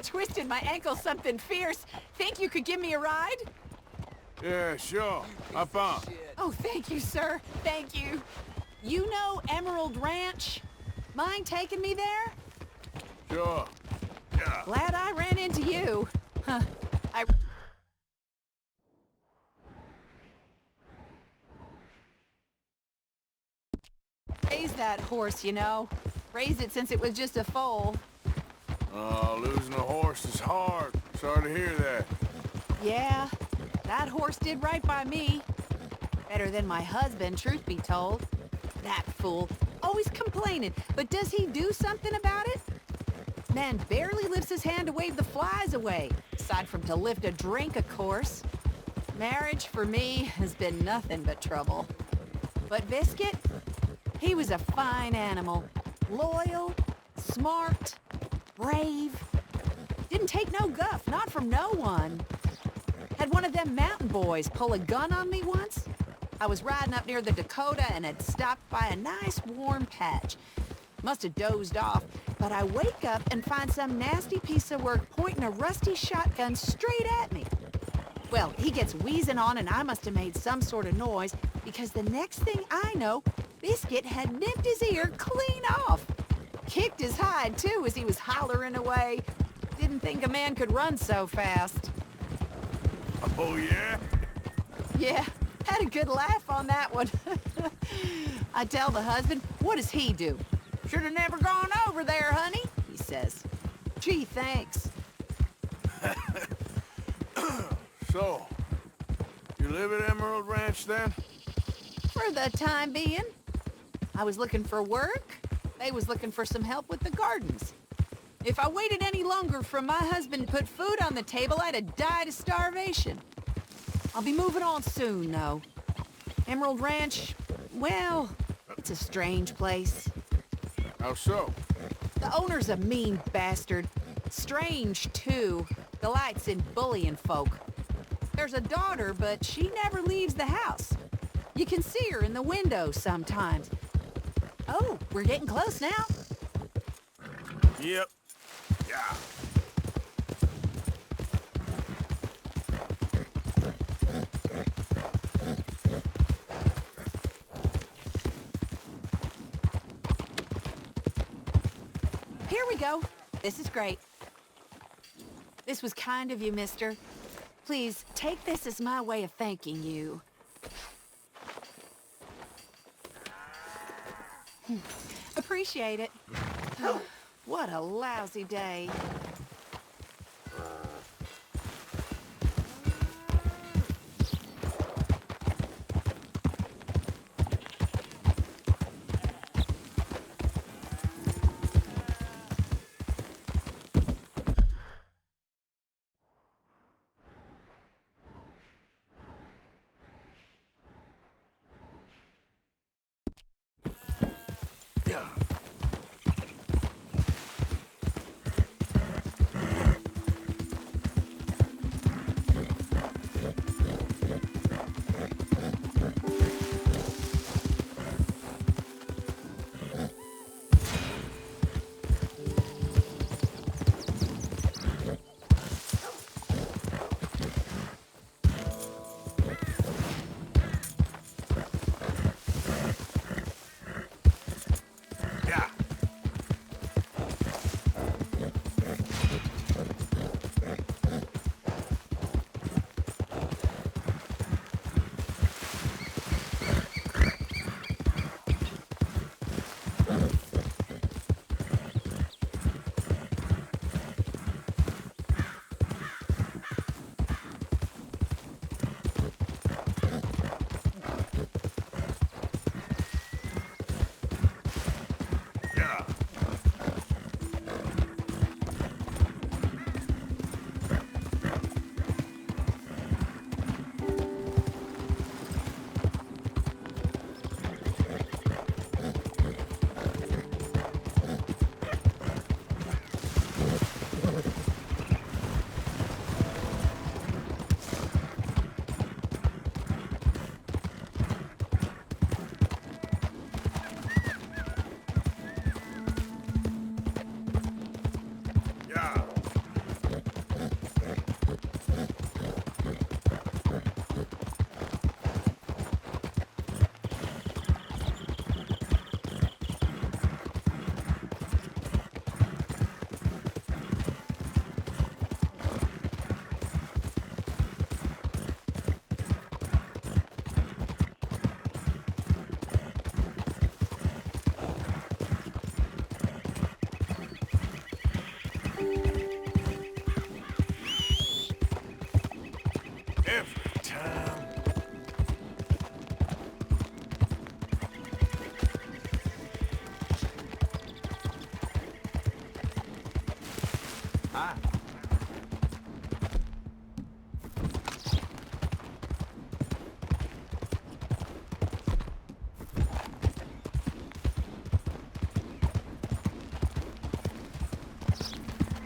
Twisted my ankle something fierce. Think you could give me a ride? Yeah, sure. Hop on. Oh, thank you, sir. Thank you. You know Emerald Ranch? Mind taking me there? Sure. Yeah. Glad I ran into you. Huh. I raised that horse, you know. Raised it since it was just a foal. Losing a horse is hard. Sorry to hear that. Yeah, that horse did right by me. Better than my husband, truth be told. That fool, always complaining, but does he do something about it? Man barely lifts his hand to wave the flies away, aside from to lift a drink, of course. Marriage, for me, has been nothing but trouble. But Biscuit, he was a fine animal. Loyal, smart, brave. Didn't take no guff, not from no one. Had one of them mountain boys pull a gun on me once. I was riding up near the Dakota and had stopped by a nice warm patch. Must have dozed off, but I wake up and find some nasty piece of work pointing a rusty shotgun straight at me. Well, he gets wheezing on and I must have made some sort of noise because the next thing I know, Biscuit had nipped his ear clean off. Kicked his hide, too, as he was hollering away. Didn't think a man could run so fast. Oh, yeah? Yeah, had a good laugh on that one. I tell the husband, what does he do? Should have never gone over there, honey, he says. Gee, thanks. So, you live at Emerald Ranch, then? For the time being. I was looking for work. They was looking for some help with the gardens. If I waited any longer for my husband to put food on the table, I'd have died of starvation. I'll be moving on soon, though. Emerald Ranch, well, it's a strange place. How so? The owner's a mean bastard. Strange, too. Delights in bullying folk. There's a daughter, but she never leaves the house. You can see her in the window sometimes. Oh, we're getting close now. Yep. Yeah. Here we go. This is great. This was kind of you, mister. Please, take this as my way of thanking you. Appreciate it. What a lousy day. Every time. Hi.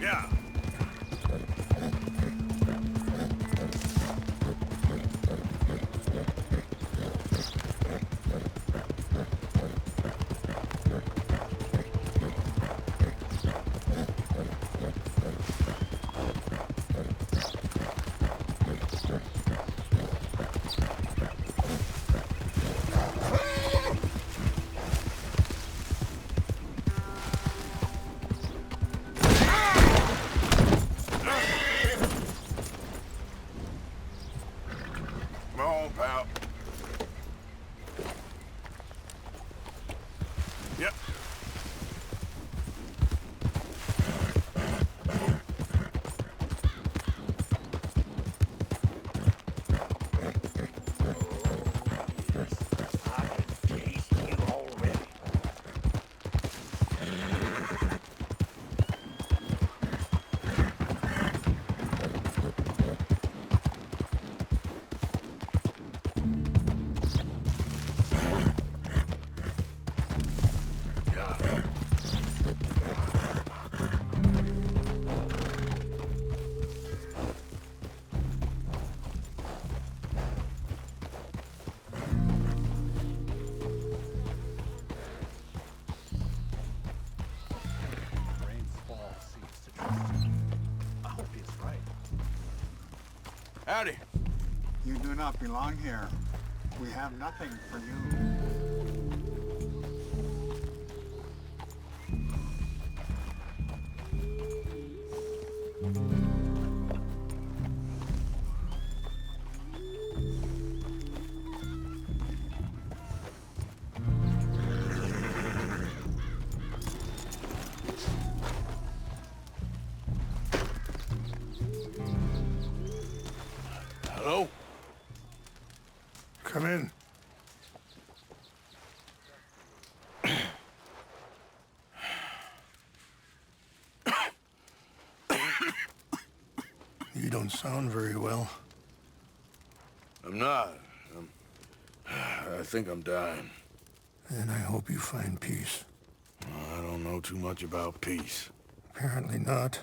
Yeah. Come on, pal. Yep. Rainfall seems to trust. I hope he's right. Howdy. You do not belong here. We have nothing for you. Hello? Come in. You don't sound very well. I'm not. I think I'm dying. And I hope you find peace. I don't know too much about peace. Apparently not.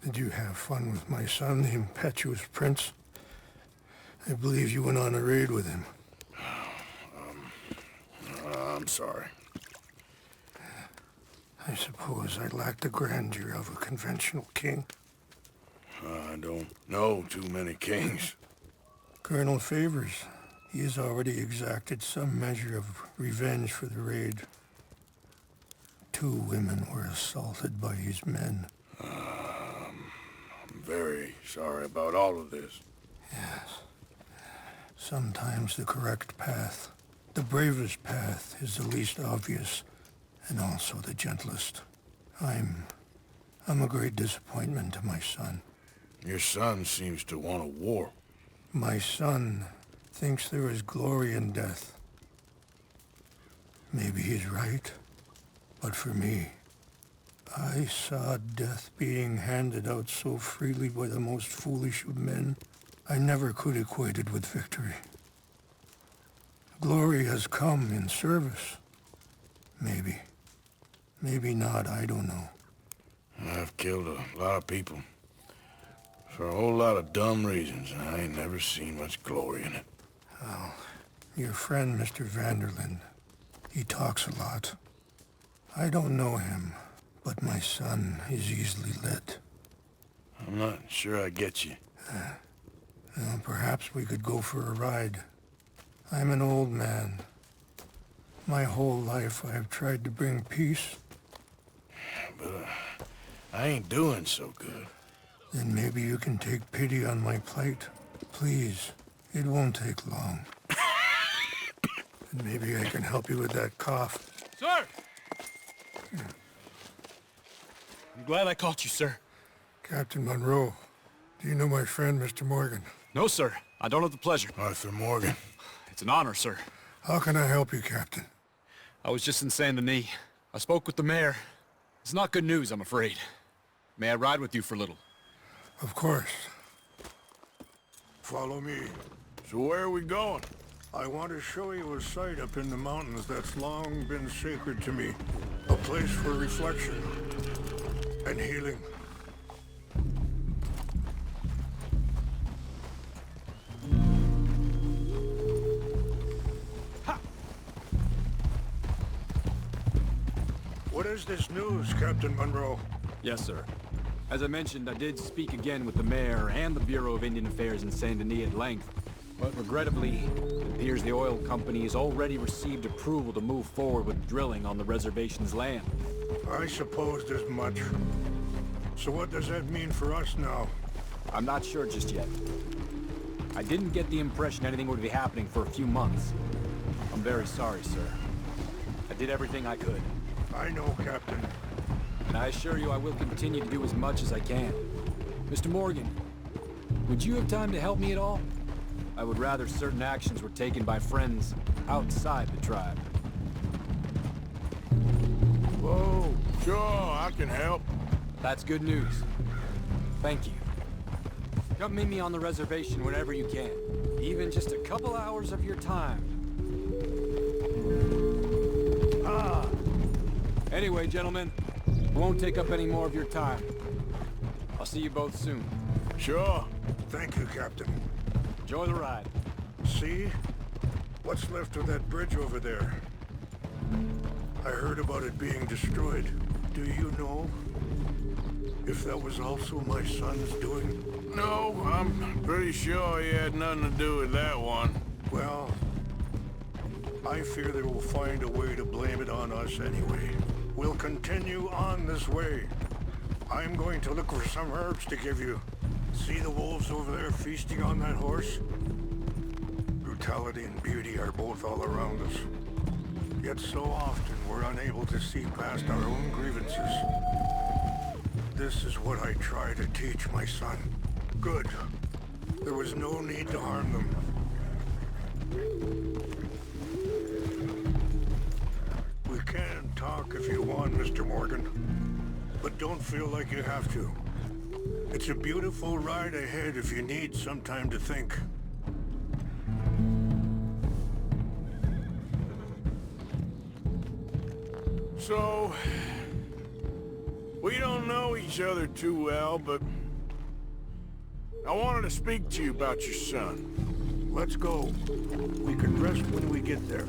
Did you have fun with my son, the impetuous prince? I believe you went on a raid with him. I'm sorry. I suppose I lack the grandeur of a conventional king. I don't know too many kings. Colonel Favors, he has already exacted some measure of revenge for the raid. 2 women were assaulted by his men. I'm very sorry about all of this. Yes. Sometimes the correct path, the bravest path, is the least obvious, and also the gentlest. I'm a great disappointment to my son. Your son seems to want a war. My son thinks there is glory in death. Maybe he's right, but for me, I saw death being handed out so freely by the most foolish of men. I never could equate it with victory. Glory has come in service. Maybe. Maybe not, I don't know. I've killed a lot of people. For a whole lot of dumb reasons, and I ain't never seen much glory in it. Well, your friend, Mr. Vanderlyn, he talks a lot. I don't know him, but my son is easily led. I'm not sure I get you. Well, perhaps we could go for a ride. I'm an old man. My whole life I have tried to bring peace. But I ain't doing so good. Then maybe you can take pity on my plight. Please, it won't take long. And maybe I can help you with that cough. Sir! I'm glad I caught you, sir. Captain Monroe, Do you know my friend, Mr. Morgan? No, sir. I don't have the pleasure. Arthur Morgan. It's an honor, sir. How can I help you, Captain? I was just in Saint Denis. I spoke with the mayor. It's not good news, I'm afraid. May I ride with you for a little? Of course. Follow me. So where are we going? I want to show you a site up in the mountains that's long been sacred to me. A place for reflection and healing. What is this news, Captain Monroe? Yes, sir. As I mentioned, I did speak again with the mayor and the Bureau of Indian Affairs in Saint Denis at length. But regrettably, it appears the oil company has already received approval to move forward with drilling on the reservation's land. I supposed as much. So what does that mean for us now? I'm not sure just yet. I didn't get the impression anything would be happening for a few months. I'm very sorry, sir. I did everything I could. I know, Captain. And I assure you I will continue to do as much as I can. Mr. Morgan, would you have time to help me at all? I would rather certain actions were taken by friends outside the tribe. Whoa, sure, I can help. That's good news. Thank you. Come meet me on the reservation whenever you can. Even just a couple hours of your time. Anyway, gentlemen, I won't take up any more of your time. I'll see you both soon. Sure. Thank you, Captain. Enjoy the ride. See? What's left of that bridge over there? I heard about it being destroyed. Do you know if that was also my son's doing? No, I'm pretty sure he had nothing to do with that one. Well, I fear they will find a way to blame it on us anyway. We'll continue on this way. I'm going to look for some herbs to give you. See the wolves over there feasting on that horse? Brutality and beauty are both all around us. Yet so often we're unable to see past our own grievances. This is what I try to teach my son. Good. There was no need to harm them. We can talk if you want, Mr. Morgan. But don't feel like you have to. It's a beautiful ride ahead if you need some time to think. So, we don't know each other too well, but I wanted to speak to you about your son. Let's go. We can rest when we get there.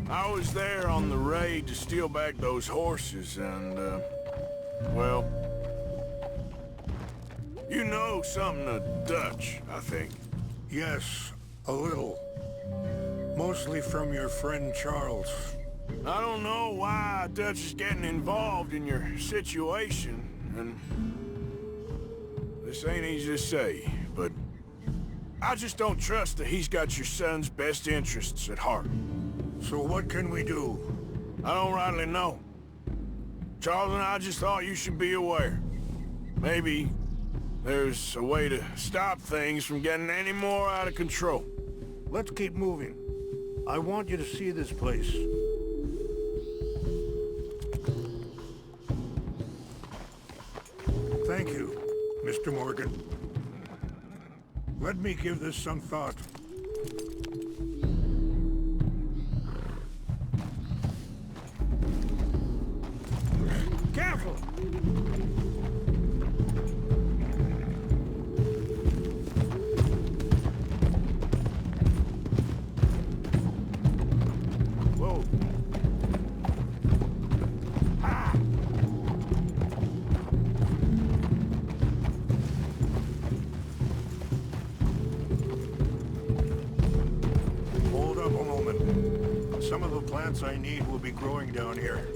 I was there on the raid to steal back those horses, and, well, you know something of Dutch, I think. Yes, a little. Mostly from your friend Charles. I don't know why Dutch is getting involved in your situation, and this ain't easy to say, but I just don't trust that he's got your son's best interests at heart. So what can we do? I don't rightly know. Charles and I just thought you should be aware. Maybe there's a way to stop things from getting any more out of control. Let's keep moving. I want you to see this place. Thank you, Mr. Morgan. Let me give this some thought. Careful! Whoa. Ah! Hold up a moment. Some of the plants I need will be growing down here.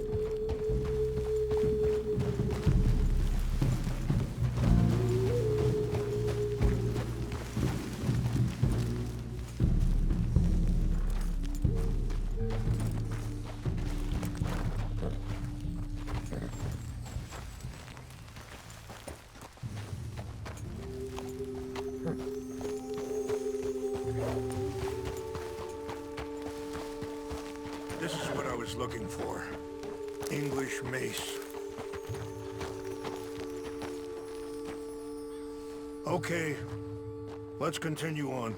was looking for. English mace. Okay, let's continue on.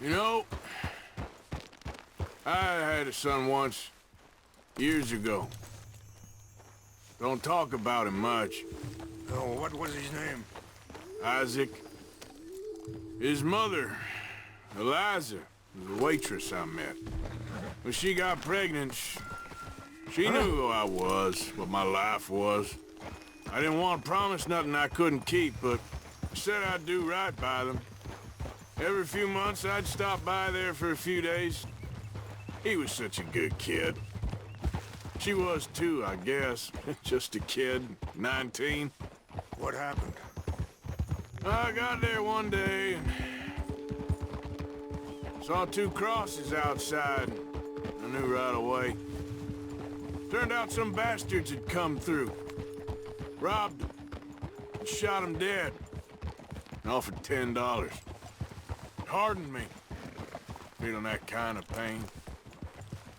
You know, I had a son once, years ago. Don't talk about him much. Oh, what was his name? Isaac. His mother, Eliza, was a waitress I met. When she got pregnant, she knew who I was, what my life was. I didn't want to promise nothing I couldn't keep, but I said I'd do right by them. Every few months, I'd stop by there for a few days. He was such a good kid. She was too, I guess. Just a kid, 19. What happened? I got there one day and saw 2 crosses outside. I knew right away. Turned out some bastards had come through. Robbed them. And shot them dead. And offered $10. It hardened me. Feeling that kind of pain.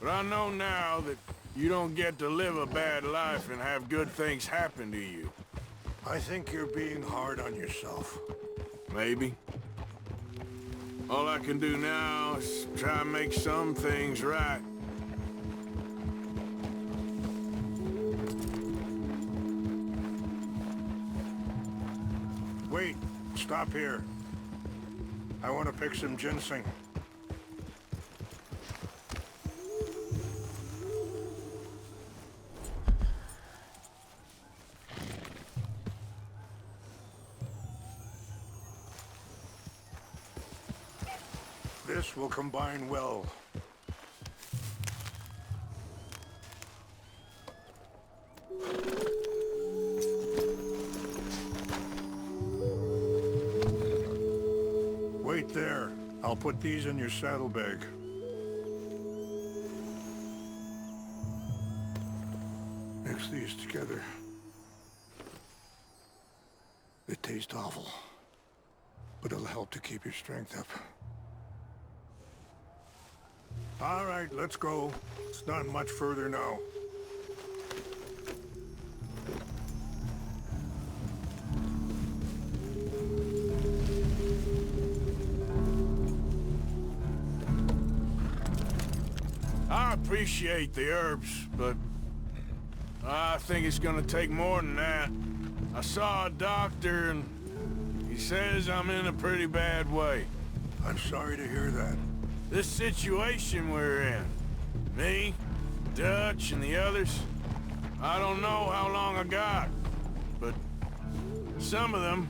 But I know now that you don't get to live a bad life and have good things happen to you. I think you're being hard on yourself. Maybe. All I can do now is try and make some things right. Wait, stop here. I want to pick some ginseng. This will combine well. Wait there. I'll put these in your saddlebag. Mix these together. They taste awful, but it'll help to keep your strength up. All right, let's go. It's not much further now. I appreciate the herbs, but I think it's gonna take more than that. I saw a doctor and he says I'm in a pretty bad way. I'm sorry to hear that. This situation we're in, me, Dutch, and the others, I don't know how long I got, but some of them,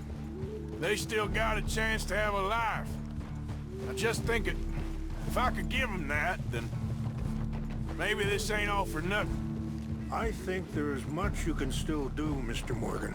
they still got a chance to have a life. I just think if I could give them that, then maybe this ain't all for nothing. I think there is much you can still do, Mr. Morgan.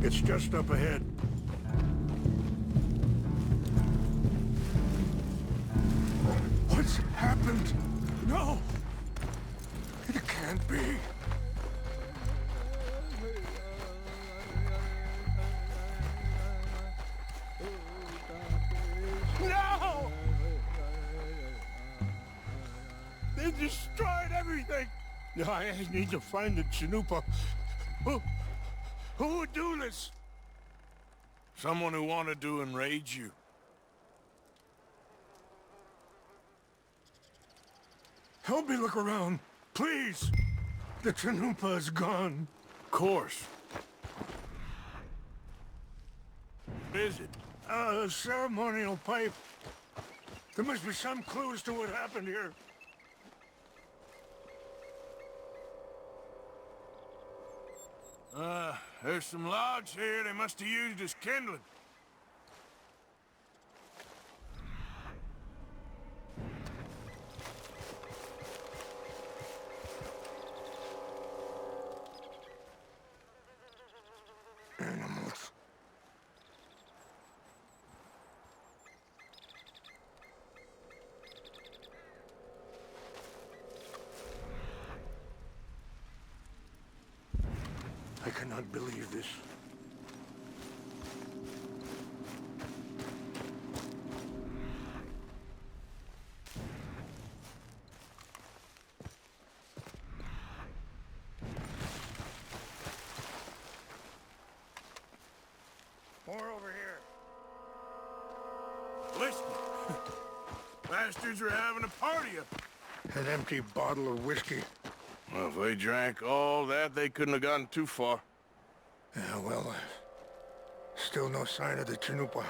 It's just up ahead. happened? No! It can't be. No! They destroyed everything! I need to find the Chanupa. Who would do this? Someone who wanted to enrage you. Help me look around, please. The Chanupa is gone. Of course. What is it? A ceremonial pipe. There must be some clues to what happened here. There's some logs here they must have used as kindling. Animals. I cannot believe this. More over here. Listen. Bastards are having a party up. An empty bottle of whiskey. Well, if they drank all that, they couldn't have gotten too far. Yeah, well, still no sign of the Chanupa.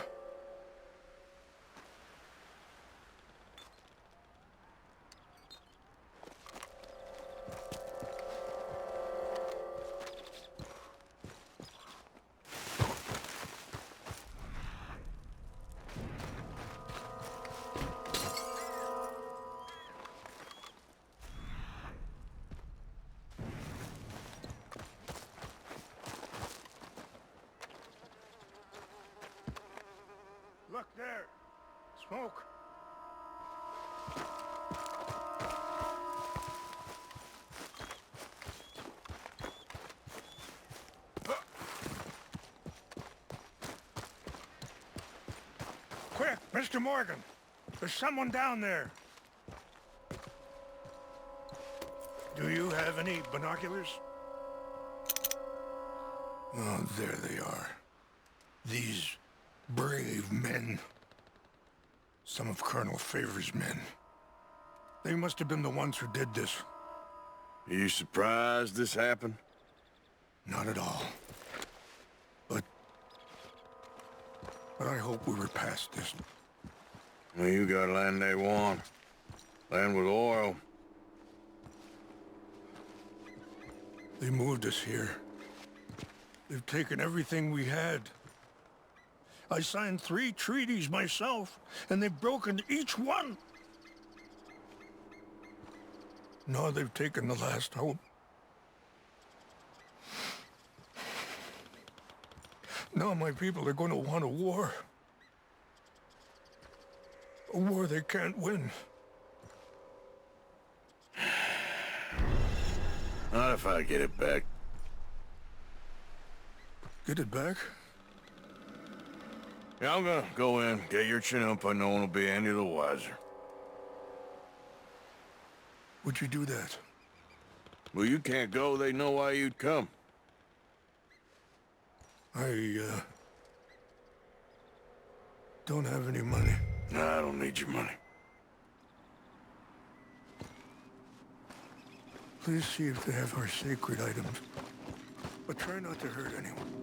Look there. Smoke. Quick, Mr. Morgan. There's someone down there. Do you have any binoculars? Oh, there they are. These brave men. Some of Colonel Favor's men. They must have been the ones who did this. Are you surprised this happened? Not at all. But I hope we were past this. Well, you got land they want. Land with oil. They moved us here. They've taken everything we had. I signed 3 treaties myself, and they've broken each one. Now they've taken the last hope. Now my people are going to want a war. A war they can't win. Not if I get it back. Get it back? Yeah, I'm gonna go in, get your Chanupa, no one will be any the wiser. Would you do that? Well, you can't go, they know why you'd come. I don't have any money. No, I don't need your money. Please see if they have our sacred items, but try not to hurt anyone.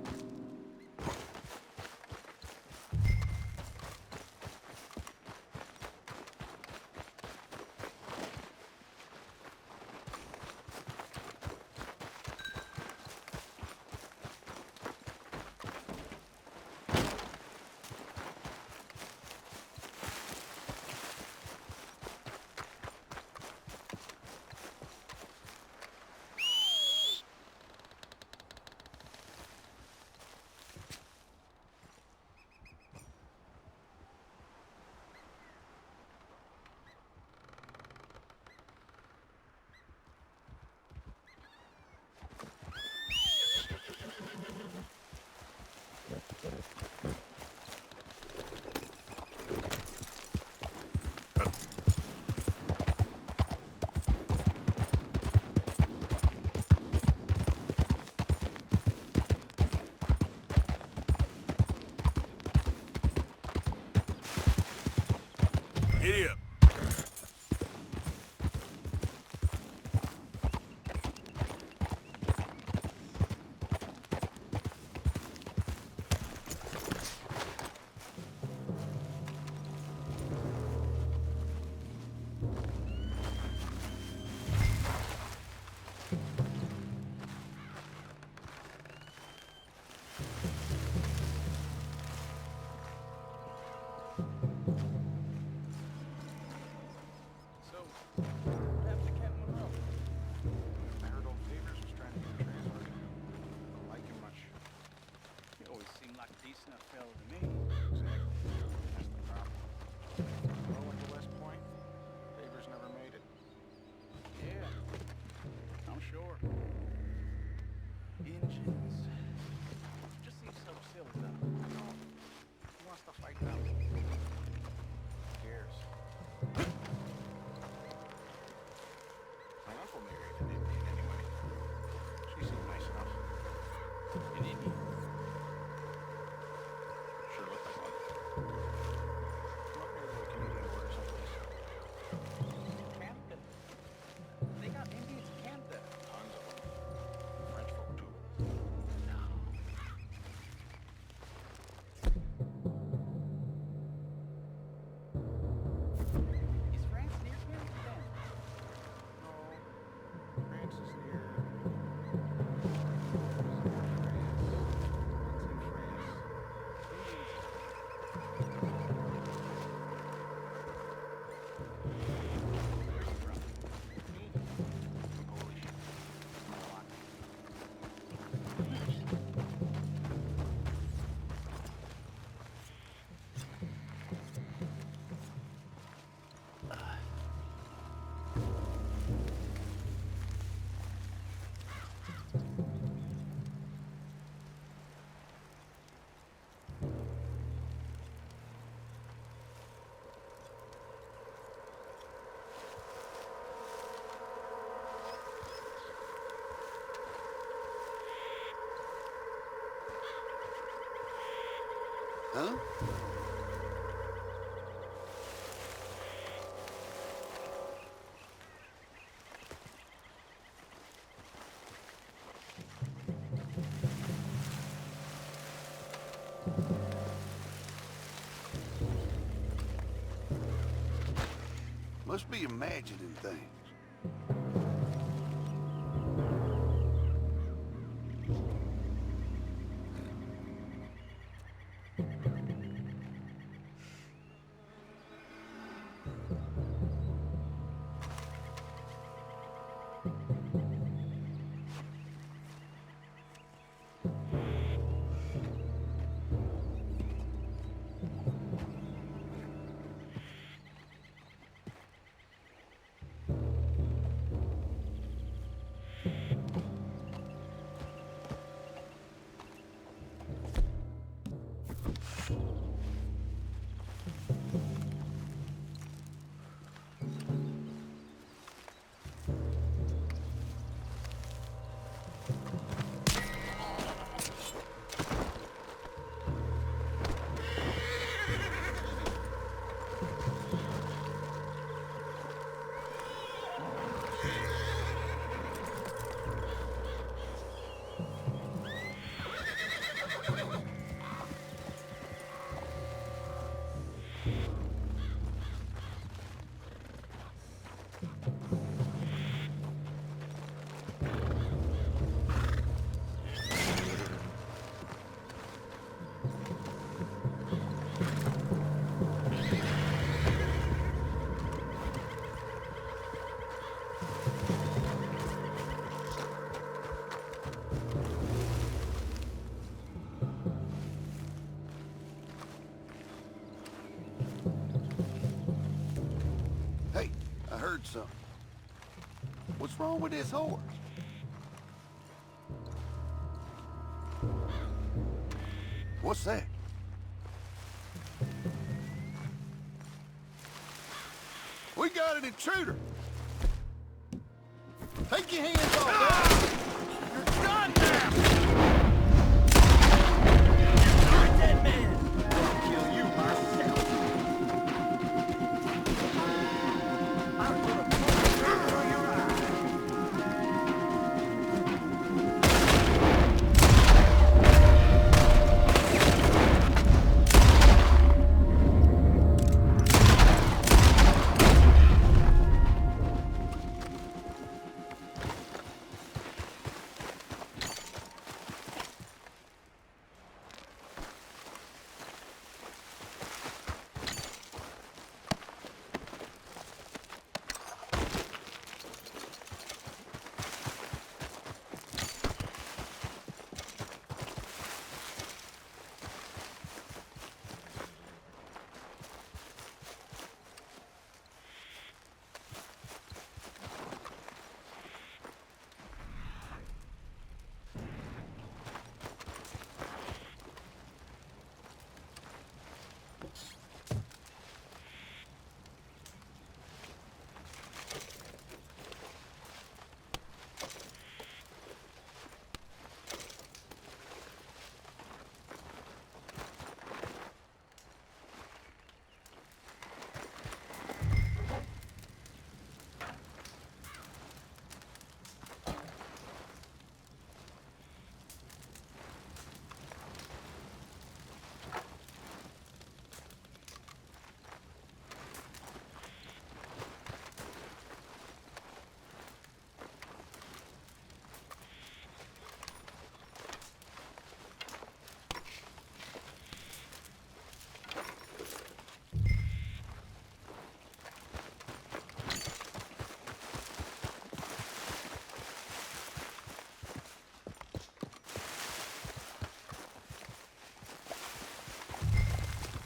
Indian. Sure looked like one. Look, maybe a Canadian word or something. Canada. They got Indians in Canada. Tons of them. French folk too. No. Is France near Canada then? No. France is near. Huh? Must be imagining things. Something. What's wrong with this horse? What's that? We got an intruder. Take your hands off that. You're done now. You're a dead man. I'll kill you myself.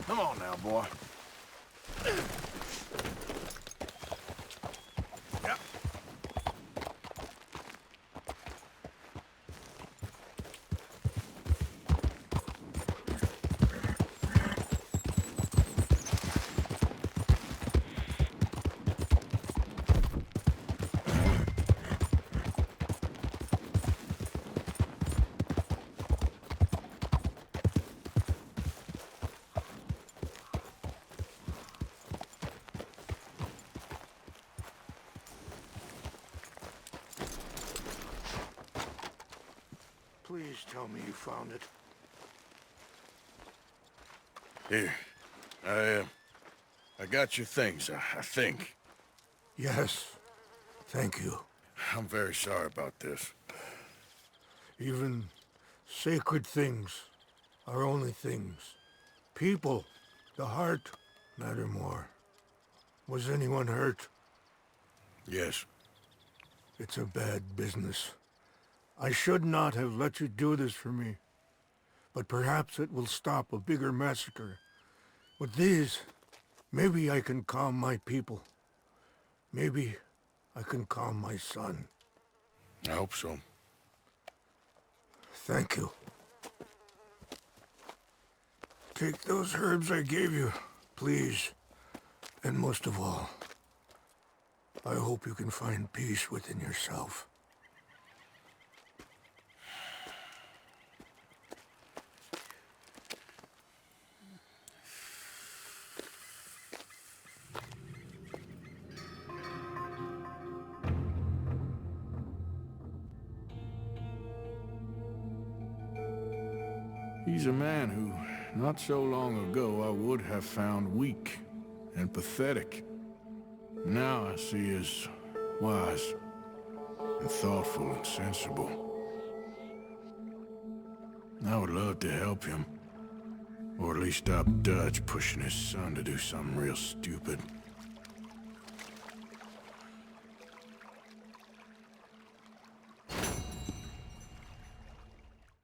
Come on now, boy. Yeah. Please tell me you found it. Here. I got your things, I think. Yes. Thank you. I'm very sorry about this. Even sacred things are only things. People, the heart, matter more. Was anyone hurt? Yes. It's a bad business. I should not have let you do this for me. But perhaps it will stop a bigger massacre. With these, maybe I can calm my people. Maybe I can calm my son. I hope so. Thank you. Take those herbs I gave you, please. And most of all, I hope you can find peace within yourself. He's a man who, not so long ago, I would have found weak and pathetic. Now I see as wise and thoughtful and sensible. I would love to help him, or at least stop Dutch pushing his son to do something real stupid.